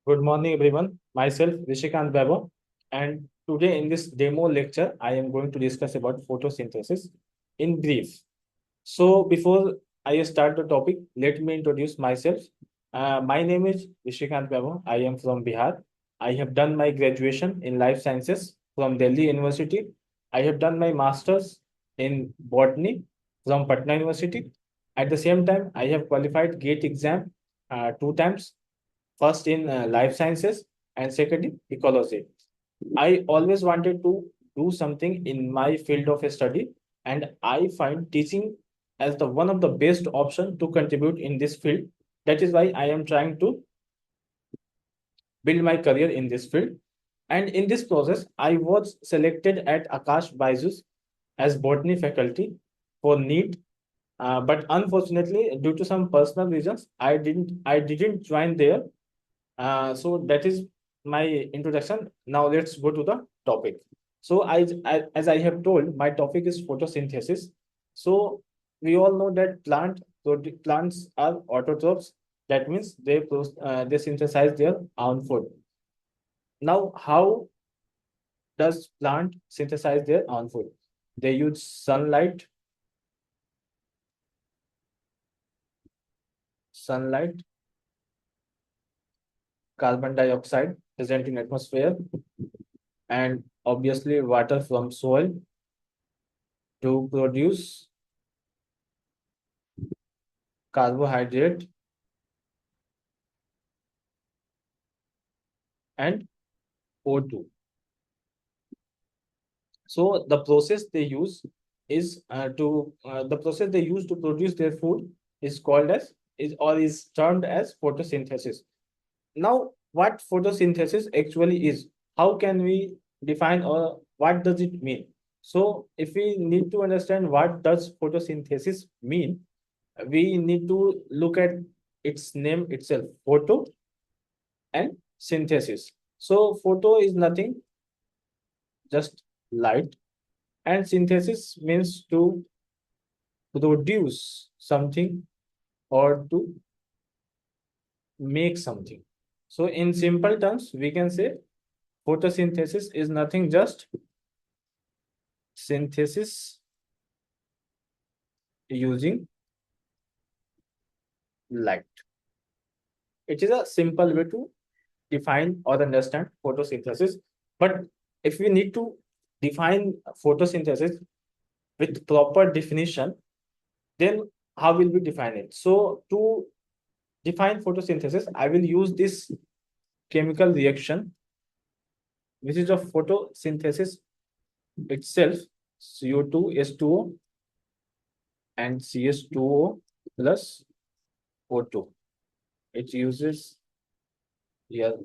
Good morning, everyone. Myself, Rishikant Bebo, and today in this demo lecture, I am going to discuss about photosynthesis in brief. So, before I start the topic, let me introduce myself. My name is Rishikant Bebo. I am from Bihar. I have done my graduation in life sciences from Delhi University. I have done my master's in botany from Patna University. At the same time, I have qualified GATE exam two times, first in life sciences and second in ecology. I always wanted to do something in my field of study, and I find teaching as the one of the best option to contribute in this field. That is why I am trying to build my career in this field. And in this process, I was selected at Akash Baizus as botany faculty for NEET. But unfortunately, due to some personal reasons, I didn't join there. So that is my introduction. Now let's go to the topic. So as I have told, my topic is photosynthesis. So we all know that plants are autotrophs. That means they synthesize their own food. Now, how does plant synthesize their own food? They use sunlight, carbon dioxide present in atmosphere, and obviously water from soil to produce carbohydrate and O2. So the process they use to produce their food is called as is termed as photosynthesis. Now, what photosynthesis actually is? How can we define, or what does it mean? So, if we need to understand what does photosynthesis mean, we need to look at its name itself, photo and synthesis. So, photo is nothing, just light, and synthesis means to produce something or to make something. So, in simple terms, we can say photosynthesis is nothing just synthesis using light. It is a simple way to define or understand photosynthesis. But if we need to define photosynthesis with proper definition, then how will we define it? So to define photosynthesis, I will use this chemical reaction, which is of photosynthesis itself, CO2, H2O, and CH2O plus O2. It uses here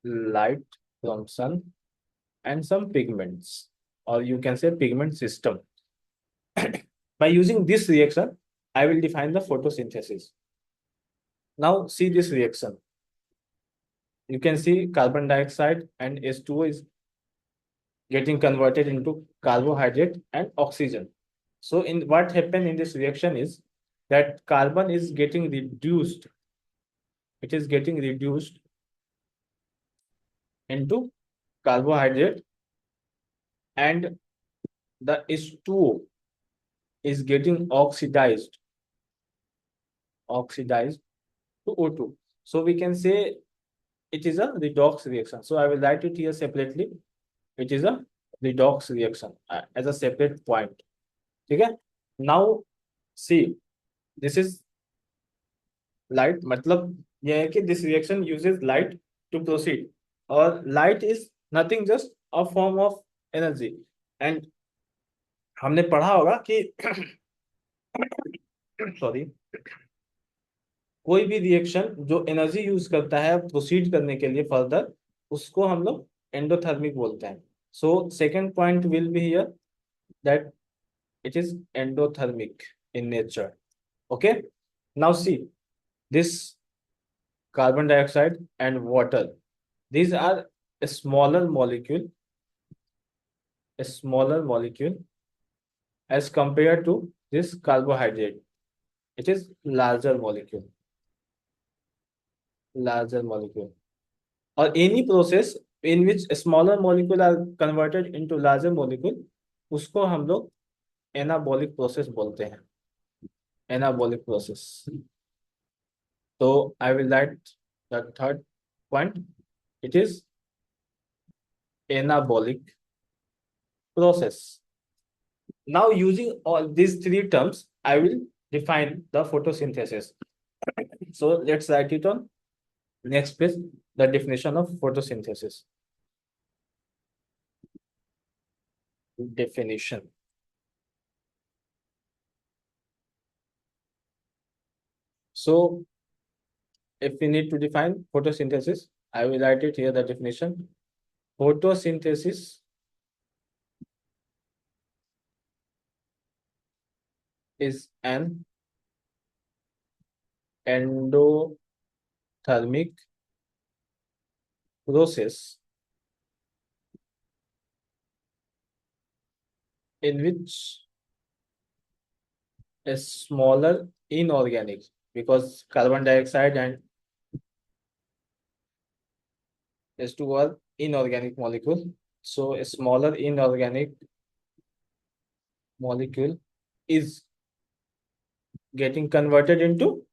light from sun and some pigments, or you can say pigment system. By using this reaction, I will define the photosynthesis. Now see this reaction. You can see carbon dioxide and H2O is getting converted into carbohydrate and oxygen. So in what happened in this reaction is that carbon is getting reduced. It is getting reduced into carbohydrate, and the H2O is getting oxidized to O2. So we can say it is a redox reaction. So I will write it here separately. It is a redox reaction as a separate point. Okay. Now see, this is light. मतलब यह है कि this reaction uses light to proceed. Or light is nothing just a form of energy. And हमने पढ़ा होगा कि sorry, कोई भी रिएक्शन जो एनर्जी यूज करता है प्रोसीड करने के लिए फर्दर, उसको हम लोग एंडोथर्मिक बोलते हैं. So second point will be here that it is endothermic in nature. Okay, now see this carbon dioxide and water, these are a smaller molecule as compared to this carbohydrate. It is larger molecule. larger molecule. और any process in which smaller molecule are converted into larger molecule, उसको हम लोग anabolic process बोलते हैं, anabolic process. तो आई will right the third point, it is anabolic process. Now, using all these three terms, I will define the photosynthesis. So let's write it on next page, the definition of photosynthesis. Definition. So if we need to define photosynthesis, I will write it here, the definition. Photosynthesis is an endothermic process in which a smaller inorganic, because carbon dioxide and H2 are inorganic molecule. So a smaller inorganic molecule is getting converted into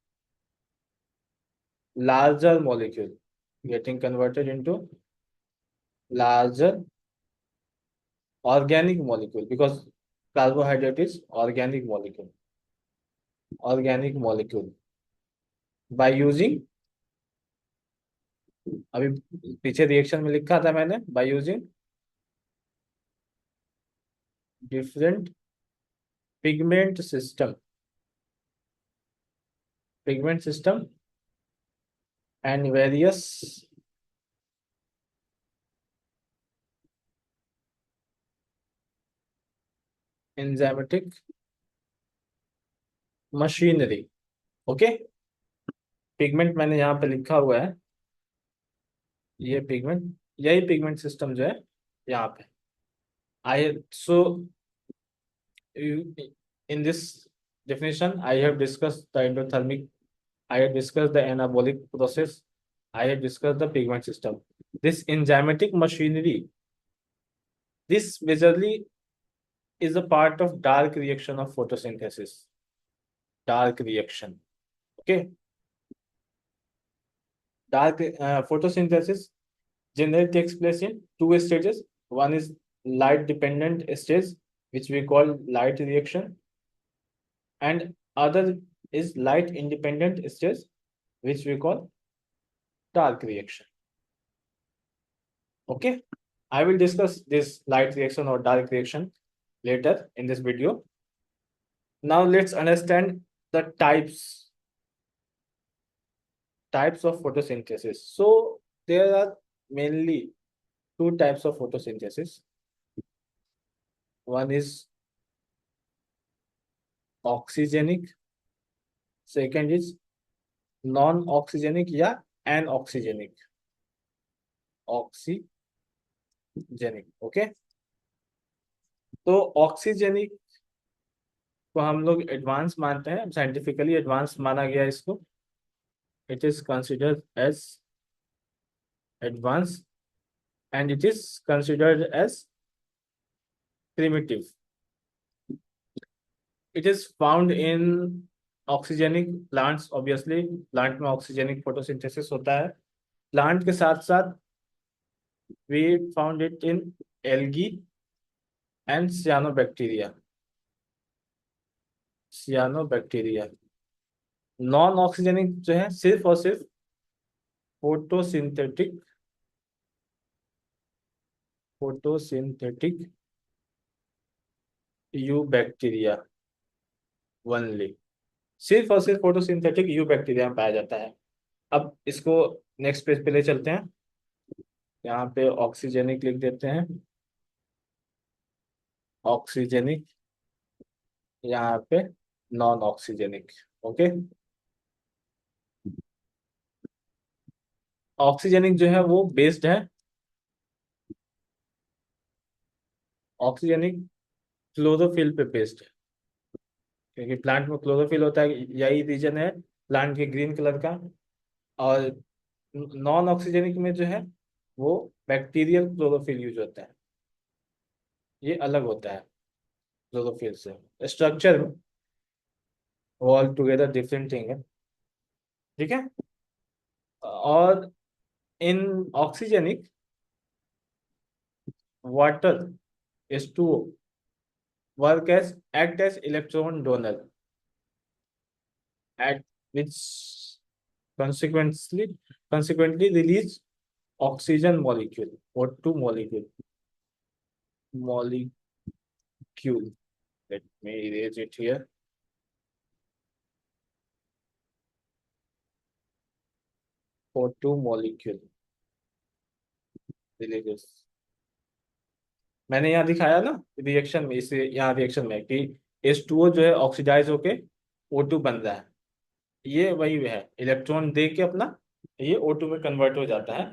larger molecule, getting converted into larger organic molecule, because carbohydrate is organic molecule, organic molecule, by using, अभी पीछे reaction में लिखा था मैंने, by using different pigment system, pigment system and various enzymatic machinery. Okay, pigment मैंने यहाँ पे लिखा हुआ है, ये पिगमेंट, यही पिगमेंट सिस्टम जो है यहाँ पे. आई सो in this definition, I have discussed the endothermic, I have discussed the anabolic process, I have discussed the pigment system. This enzymatic machinery, this majorly is a part of dark reaction of photosynthesis. Dark reaction. Okay. Dark photosynthesis generally takes place in two stages. One is light dependent stage, which we call light reaction, and other is light independent stage, which we call dark reaction. Okay, I will discuss this light reaction or dark reaction later in this video. Now let's understand the types of photosynthesis. So there are mainly two types of photosynthesis. One is oxygenic, second is non-oxygenic या anoxygenic. Oxygenic. Okay, तो oxygenic को हम लोग advance मानते हैं, scientifically advance माना गया इसको. It is considered as advance and it is considered as primitive. It is found in oxygenic plants. Obviously plant में oxygenic photosynthesis होता है. Plant के साथ साथ we found it in algae and cyanobacteria. Non oxygenic जो है सिर्फ और सिर्फ फोटोसिंथेटिक यू बैक्टीरिया ओनली, सिर्फ और सिर्फ फोटोसिंथेटिक यू बैक्टीरिया में पाया जाता है. अब इसको नेक्स्ट पेज पे ले चलते हैं. यहाँ पे ऑक्सीजेनिक लिख देते हैं, ऑक्सीजेनिक, यहाँ पे नॉन ऑक्सीजेनिक. ओके, ऑक्सीजेनिक जो है वो बेस्ड है, ऑक्सीजेनिक क्लोरोफिल पे बेस्ड है, क्योंकि प्लांट में क्लोरोफिल होता है, यही रीजन है प्लांट के ग्रीन कलर का. और नॉन ऑक्सीजेनिक में जो है वो बैक्टीरियल क्लोरोफिल यूज होता है, ये अलग होता है क्लोरोफिल से। स्ट्रक्चर वो ऑल टुगेदर डिफरेंट थिंग है, ठीक है। और इन oxygenic water is to work as act as electron donor at which consequently consequently release oxygen molecule or two molecule. Let me erase it here. For two molecule releases. मैंने यहाँ दिखाया ना reaction में, इसे यहाँ रिएक्शन में कि H2O जो है ऑक्सीडाइज होके O2 बन रहा है, ये वही है, इलेक्ट्रॉन दे के अपना ये O2 में कन्वर्ट हो जाता है।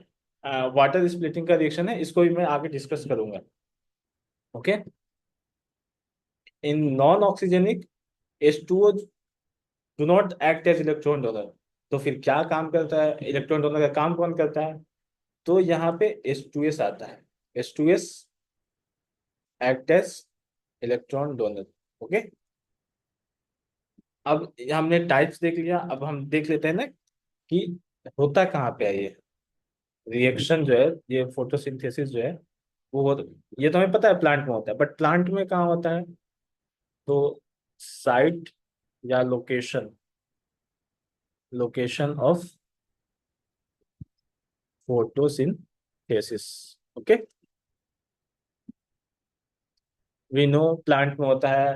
वाटर स्प्लिटिंग का रिएक्शन है, इसको भी मैं आगे डिस्कस करूंगा। Okay, in non oxygenic H2O do not act as electron donor. तो फिर क्या काम करता है, इलेक्ट्रॉन डोनर का काम कौन करता है? तो यहाँ पे H2S आता है, H2S act as electron donor. Okay, अब हमने टाइप्स देख लिया, अब हम देख लेते हैं ना कि होता कहाँ पे है ये रिएक्शन जो है, ये फोटोसिंथेसिस जो है वो ये तो हमें पता है प्लांट में होता है, बट प्लांट में कहाँ होता है? तो साइट या location, location of photosynthesis. Okay, we know plant में होता है,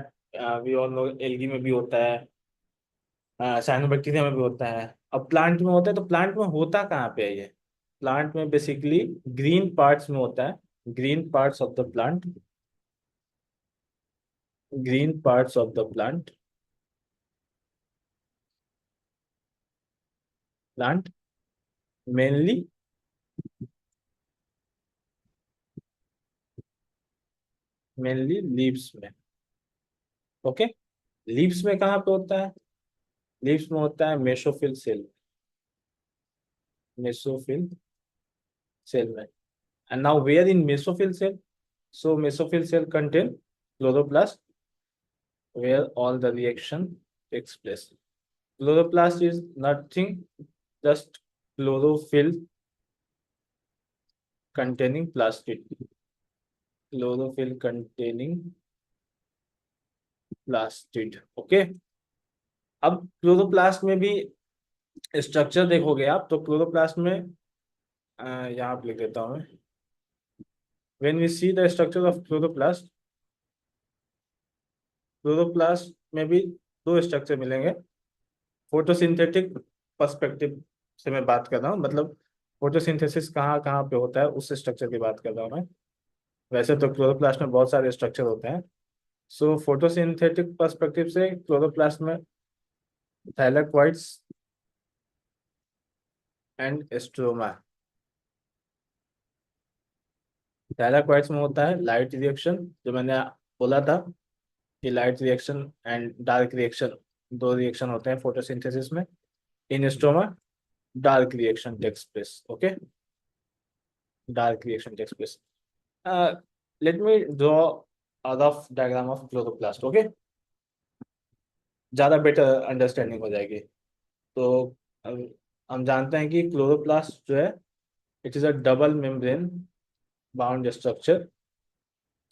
वी ऑल नो एल्गी में भी होता है, साइनोबैक्टीरिया में भी होता है। अब प्लांट में होता है, तो प्लांट में होता कहाँ पे है ये? प्लांट में बेसिकली ग्रीन पार्ट्स में होता है, green parts of the plant, green parts of the plant, plant mainly mainly leaves में। ओके, लीव्स में कहाँ पे होता है? लीव्स में होता है मेसोफिल सेल, मेसोफिल सेल में। And now where in mesophyll cell? So mesophyll cell contain chloroplast where all the reaction takes place. Chloroplast is nothing, just chlorophyll containing plastid. Chlorophyll containing plastid. Okay. अब chloroplast में भी structure देखोगे आप, तो chloroplast में यहाँ पे लिख देता हूँ मैं। When we see the structure of chloroplast, chloroplast में भी दो स्ट्रक्चर मिलेंगे। फोटोसिंथेटिक पर्सपेक्टिव से मैं बात कर रहा हूँ, मतलब फोटोसिंथेसिस कहाँ कहाँ पे होता है उस स्ट्रक्चर की बात कर रहा हूँ मैं। वैसे तो क्लोरोप्लास्ट में बहुत सारे स्ट्रक्चर होते हैं। सो फोटोसिंथेटिक पर्सपेक्टिव से क्लोरोप्लास्ट में थैलेक्वाइट्स एंड स्ट्रोमा। थैलेक्वाइट्स में होता है लाइट रिएक्शन, जो मैंने बोला था कि light reaction and dark reaction, दो रिएक्शन होते हैं फोटोसिंथेसिस में। In stroma dark reaction takes place. Okay, dark reaction takes place. Let me draw a rough diagram of chloroplast. Okay, ज़्यादा बेटर अंडरस्टैंडिंग हो जाएगी। तो हम जानते हैं कि क्लोरोप्लास्ट जो है it is a double membrane bound structure.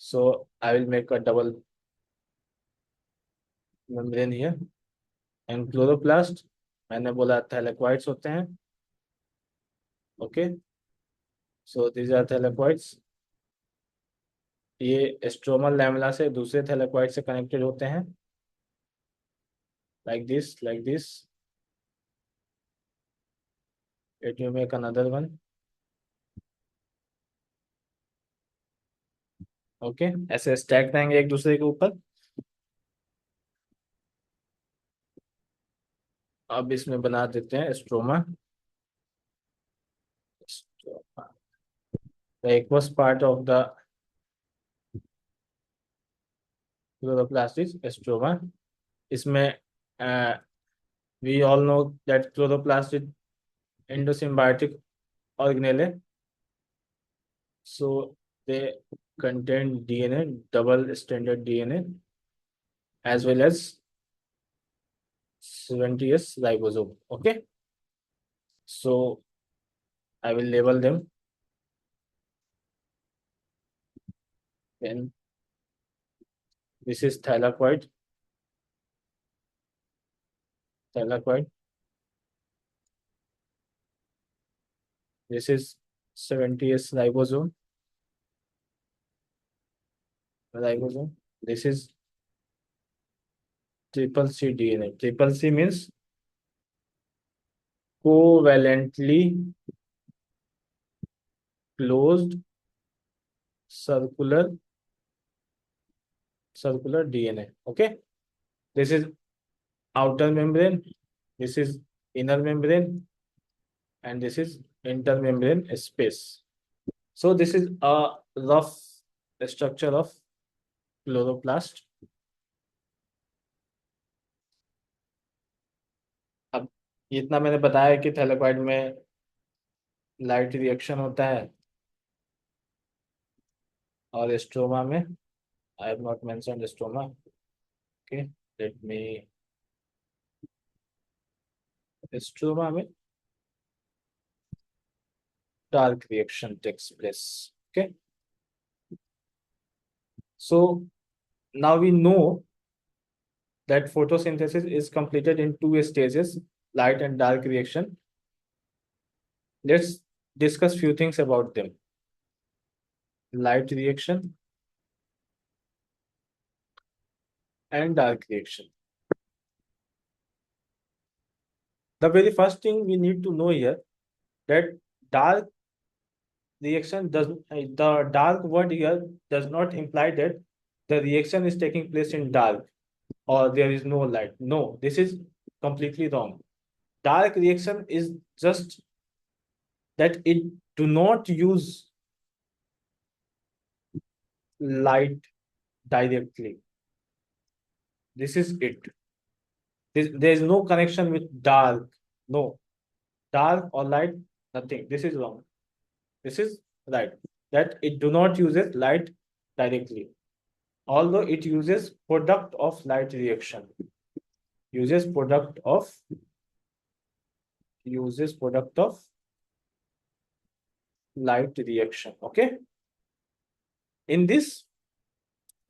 So I will make a double membrane here. And chloroplast मैंने बोला थैलेक्वाइट्स होते हैं। Okay, so these are thylakoids. ये स्ट्रोमल लैमेला से दूसरे थैलेक्वाइट से कनेक्टेड होते हैं, like this, like this. Let me make another one. Okay, ऐसे स्टैक रहेंगे एक दूसरे के ऊपर। अब इसमें बना देते हैं stroma. The aqueous part of the chloroplast is stroma. इसमें we all know that chloroplast is endosymbiotic organelle. So they contain DNA, double-stranded DNA, as well as 70s ribosome. Okay, so I will label them. Then this is thylakoid. Thylakoid. This is 70s ribosome. Ribosome. This is triple C DNA. Triple C means covalently closed circular DNA. Okay, this is outer membrane, this is inner membrane, and this is intermembrane space. So this is a rough structure of chloroplast. अब इतना मैंने बताया कि thylakoid में light reaction होता है और stroma में I have not mentioned stroma. Okay, let me. Stroma में dark reaction takes place. Okay, so now we know that photosynthesis is completed in two stages, light and dark reaction. Let's discuss few things about them. Light reaction and dark reaction. The very first thing we need to know here that dark reaction does the dark word here does not imply that the reaction is taking place in dark or there is no light. No, this is completely wrong. Dark reaction is just that it do not use light directly. This is it. There is no connection with dark. No, dark or light, nothing. This is wrong. This is right. That it do not uses light directly, although it uses product of light reaction. Uses product of light reaction. Okay. In this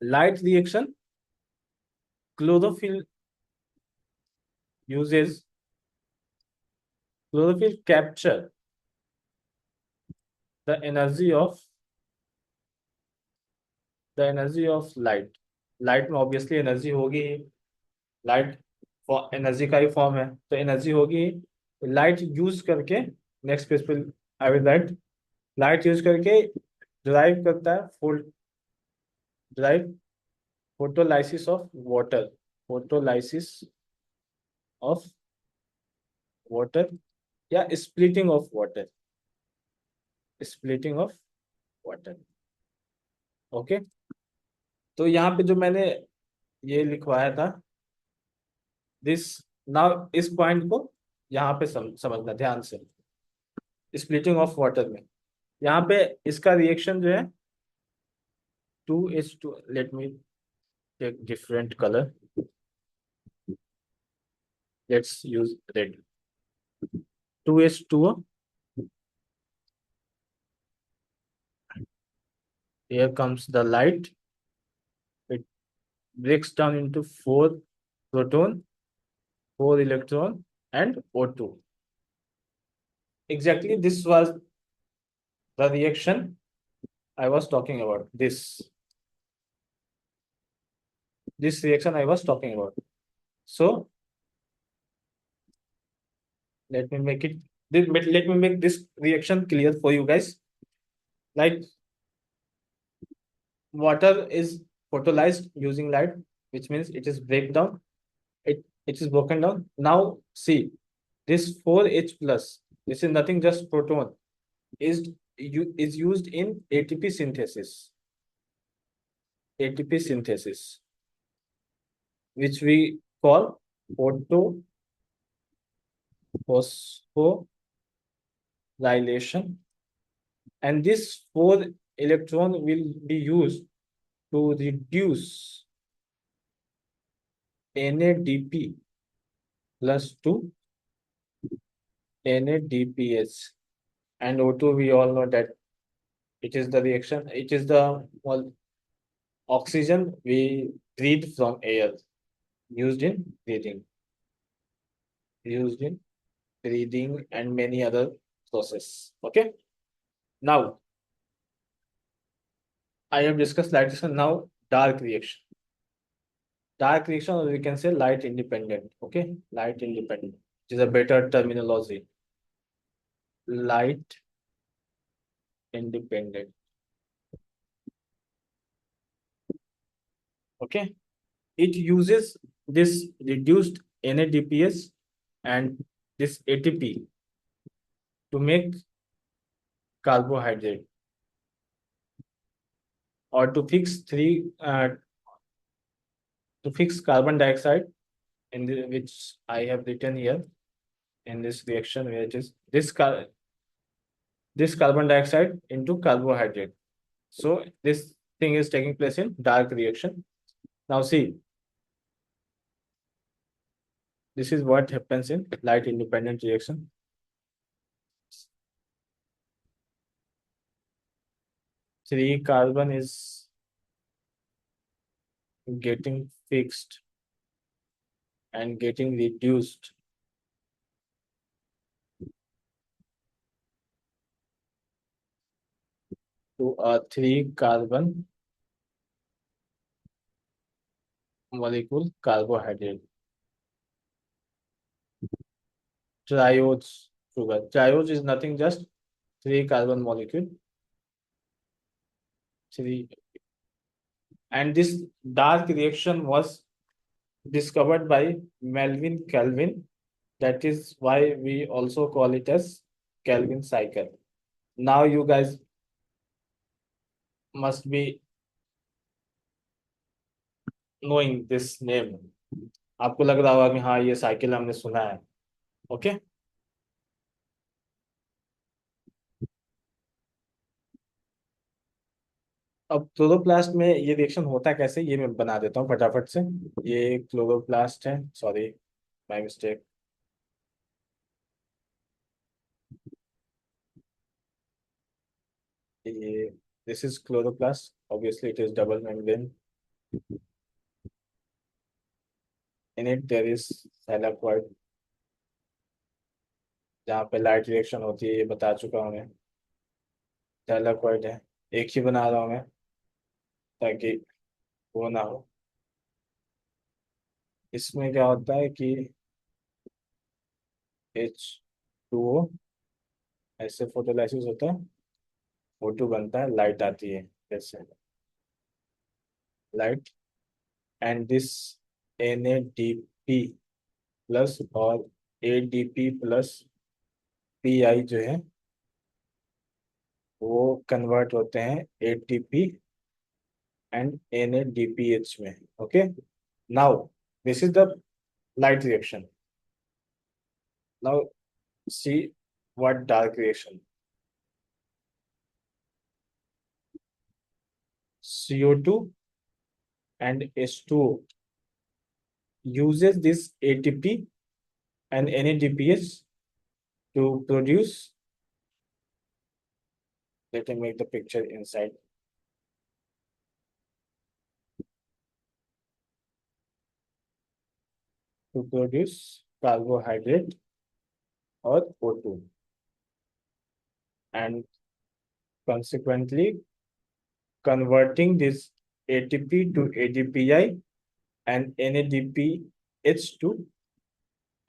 light reaction, chlorophyll capture the energy of light. Light में obviously energy होगी ही. Light energy का ही form है तो energy होगी. Light use करके next page पे I will write. Light use करके drive करता है drive photolysis of water. Photolysis of water या splitting of water. Splitting of water. Okay, तो यहाँ पे जो मैंने ये लिखवाया था दिस. नाउ इस पॉइंट को यहाँ पे समझना ध्यान से. स्प्लिटिंग ऑफ वाटर में यहाँ पे इसका रिएक्शन जो है 2H2. Let me take different colour. Let's use red. 2H2O. Here comes the light. It breaks down into 4 proton, 4 electron, and O2. Exactly, this was the reaction I was talking about. This reaction I was talking about. So let me make this reaction clear for you guys. Like water is photolized using light, which means it is breakdown. It is broken down. Now see this 4H plus. This is nothing, just proton is used in ATP synthesis. ATP synthesis, which we call photosynthesis. dilation, and this 4 electron will be used to reduce NADP plus to NADPH, and O2 we all know that it is the reaction, it is the, well, oxygen we breathe from air, used in breathing, used in breathing and many other process. Okay. Now I have discussed light reaction. Now dark reaction. Dark reaction, or we can say light independent. Okay, light independent, which is a better terminology. Light independent. Okay, it uses this reduced NADPS and this ATP to make carbohydrate, or to fix carbon dioxide in the, which I have written here in this reaction, where it is this carbon dioxide into carbohydrate. So this thing is taking place in dark reaction. Now see, this is what happens in light independent reaction. Three carbon is getting fixed and getting reduced to a 3 carbon molecule carbohydrate. Triose sugar. Triose is nothing, just 3 carbon molecule. Three. And this dark reaction was discovered by Melvin Kelvin. That is why we also call it as Kelvin cycle. Now you guys must be knowing this name. आपको लग रहा होगा कि हाँ ये cycle हमने सुना है. ओके. अब क्लोरोप्लास्ट में ये रिएक्शन होता कैसे, ये मैं बना देता हूँ फटाफट से. ये क्लोरोप्लास्ट है, सॉरी माय मिस्टेक. ये this is chloroplast. Obviously it is double membrane. In it there is thylakoid, जहाँ पे लाइट रिएक्शन होती है, ये बता चुका हूँ मैं. thylakoid है, एक ही बना रहा हूँ मैं ताकि वो ना हो. इसमें क्या होता है कि H2O, ऐसे फोटोलाइसिस होता है, O2 बनता है, लाइट आती है जैसे light, and this NADP plus और ADP प्लस PI जो है वो कन्वर्ट होते हैं ATP एंड NADPH में. Okay. Now this is the light reaction. Now see what dark reaction. CO2 and H2O uses this ATP and NADPH to produce, let me make the picture inside, to produce carbohydrate or O2, and consequently converting this ATP to ADPI and NADPH to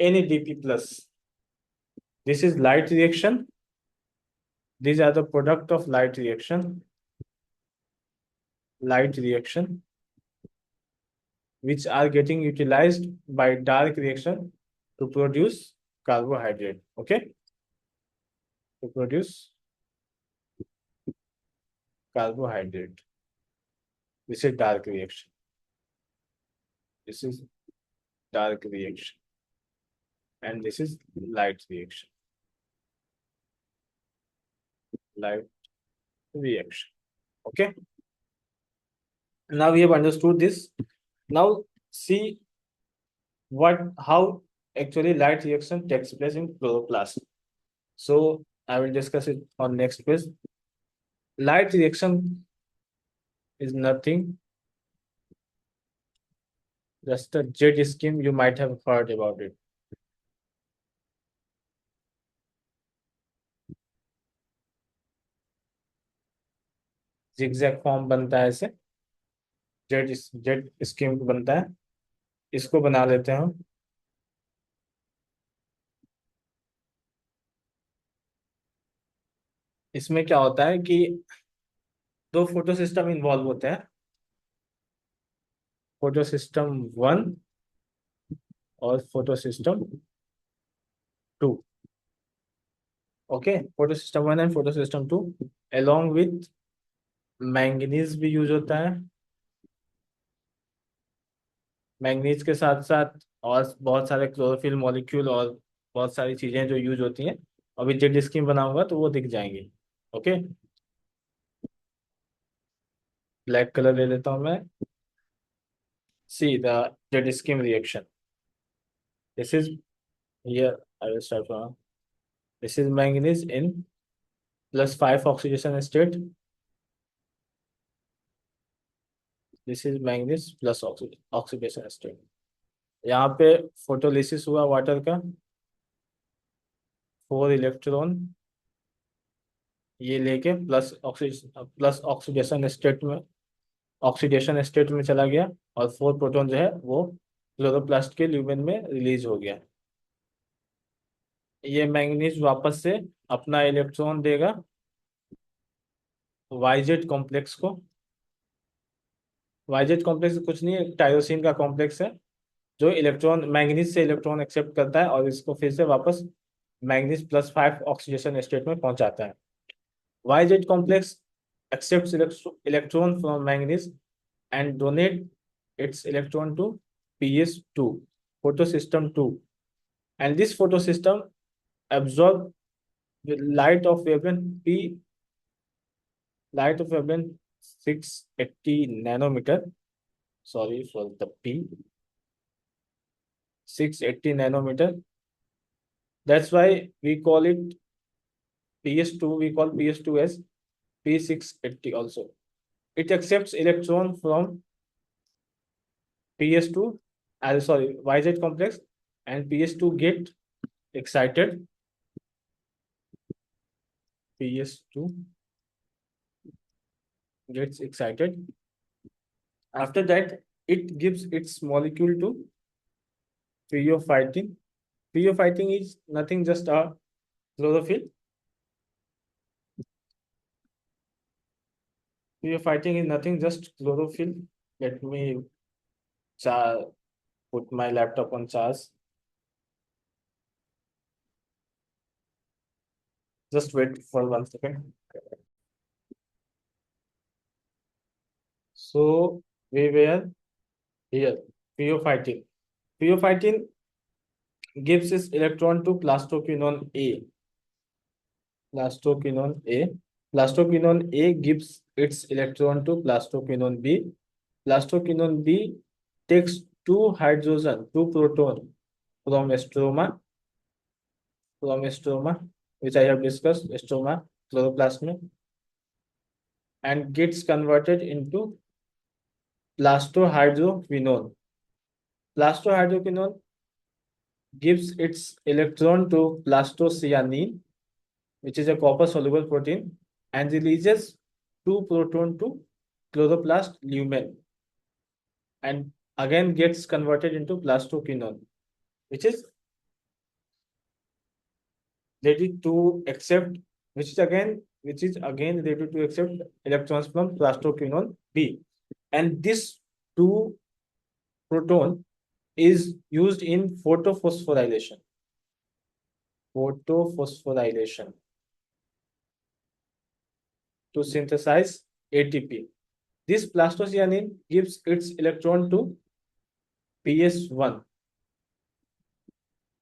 NADP plus. This is light reaction. These are the product of light reaction. Light reaction, which are getting utilized by dark reaction to produce carbohydrate. Okay. To produce carbohydrate. This is dark reaction. This is dark reaction. And this is light reaction. light reaction. Okay. Now we have understood this. Now see how actually light reaction takes place in chloroplast. So I will discuss it on next page. Light reaction is nothing, just a jet scheme. You might have heard about it. zigzag form बनता है ऐसे, jet scheme बनता है, इसको बना लेते हैं हम। इसमें क्या होता है कि दो फोटो सिस्टम इन्वॉल्व होते हैं, फोटो सिस्टम 1 और photo system 2। Okay, photo system 1 and photo system 2, along with manganese भी यूज होता है। मैंगनीज के साथ साथ और बहुत सारे क्लोरोफिल मॉलिक्यूल और बहुत सारी चीजें जो यूज होती हैं, अभी जेड स्कीम बनाऊंगा तो वो दिख जाएंगे। ओके, ब्लैक कलर ले लेता हूं मैं। See the Z scheme reaction, this is here, I will start from, this is manganese in +5 oxidation state, this is manganese plus oxidation state. यहाँ पे फोटोलिसिस हुआ वाटर का, 4 इलेक्ट्रॉन ये लेके प्लस ऑक्सीडेशन स्टेट में चला गया, और 4 प्रोटॉन जो है वो क्लोरोप्लास्ट के ल्यूमेन में रिलीज हो गया। ये मैंगनीज वापस से अपना इलेक्ट्रॉन देगा वाइजेट कॉम्प्लेक्स को। वाइजेट कॉम्प्लेक्स कुछ नहीं है, टायरोसिन का कॉम्प्लेक्स है, जो इलेक्ट्रॉन मैंगनीज से इलेक्ट्रॉन एक्सेप्ट करता है और इसको फिर से वापस मैंगनीज +5 ऑक्सीडेशन स्टेट में पहुंचाता है। YZ complex accepts electron from manganese and donate its electron to PS2, photosystem 2, and this photosystem absorb the light of wavelength 680 nanometer. Sorry for the P. 680 nanometer. That's why we call it PS2. We call PS2 as P680 also. It accepts electron from PS2, sorry, YZ complex, and PS2 get excited. PS2 gets excited. After that, it gives its molecule to pheophytin. Pheophytin is nothing, just a chlorophyll. Pheophytin is nothing, just chlorophyll. Let me put my laptop on charge. Just wait for 1 second. So we were here. Pheophytin. Pheophytin gives its electron to plastoquinone A. Plastoquinone A. Plastoquinone A gives its electron to plastoquinone B. Plastoquinone B takes 2 hydrogen, 2 proton from stroma, which I have discussed, stroma, chloroplast, and gets converted into plastohydroquinone. Plastohydroquinone gives its electron to plastocyanine, which is a copper soluble protein, and releases 2 proton to chloroplast lumen, and again gets converted into plastoquinone, which is ready to accept, which is again ready to accept electrons from plastoquinone B. And this 2 proton is used in photophosphorylation. Photophosphorylation to synthesize ATP. This plastocyanine gives its electron to PS1.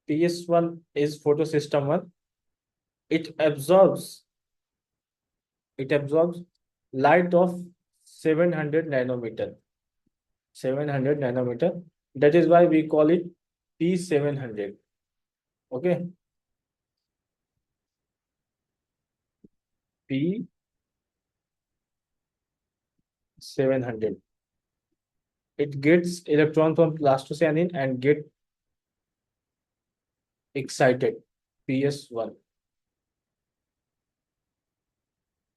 PS1 is photosystem 1. It absorbs it absorbs light of 700 nanometer. 700 nanometer. That is why we call it P700. Okay, P700. It gets electron from plastocyanin and get excited. PS1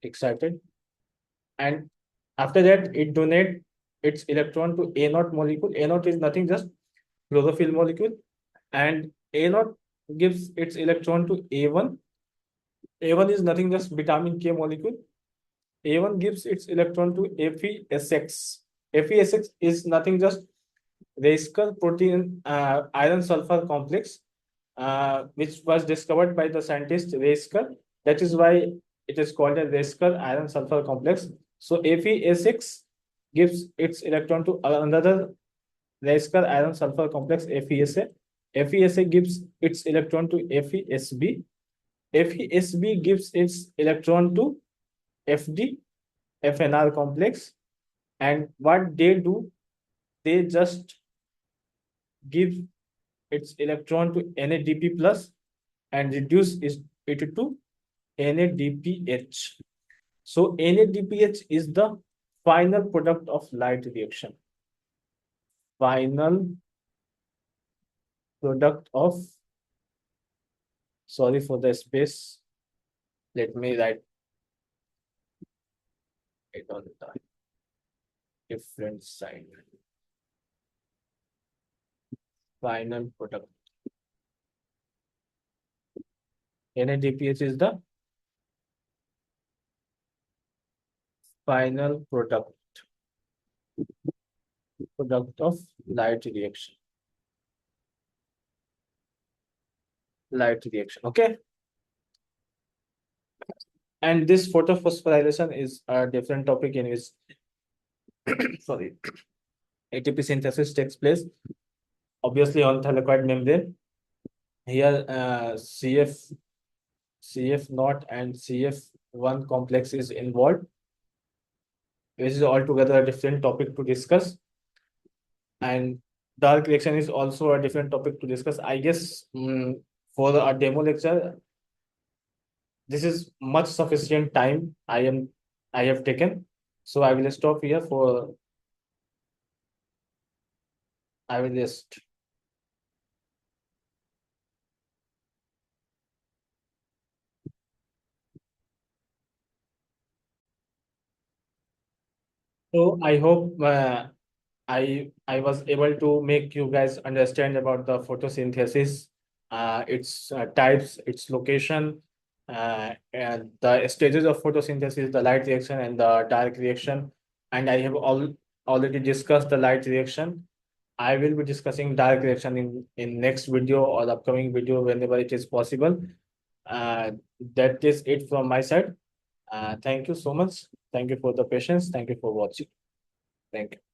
excited, and after that it donate its electron to A naught molecule. A naught is nothing just chlorophyll molecule, and A naught gives its electron to A1. A1 is nothing just vitamin K molecule. A1 gives its electron to FeSX. FeSX is nothing just Reisker protein iron sulfur complex, which was discovered by the scientist Reisker. That is why it is called a Reisker iron sulfur complex. So FeSX gives its electron to another Reisker iron sulfur complex FeSA. FeSA gives its electron to FeSB. FeSB gives its electron to FD, FNR complex. And what they do, they just give its electron to NADP plus and reduce it to NADPH. So NADPH is the final product of light reaction. Final product of, sorry for the space. Let me write it on the different side. Final product. NADPH is the final product of light reaction. Light reaction. Okay. And this photophosphorylation is a different topic in which sorry, ATP synthesis takes place obviously on thylakoid membrane. Here CF naught and CF1 complex is involved, which is altogether a different topic to discuss. And dark reaction is also a different topic to discuss. I guess for a demo lecture, this is much sufficient time I have taken. So I will stop here for I will just so I hope I was able to make you guys understand about the photosynthesis, its types, its location, and the stages of photosynthesis, the light reaction and the dark reaction. And I have already discussed the light reaction. I will be discussing dark reaction in next video or the upcoming video whenever it is possible. Uh, that is it from my side. Thank you so much. Thank you for the patience. Thank you for watching. Thank you.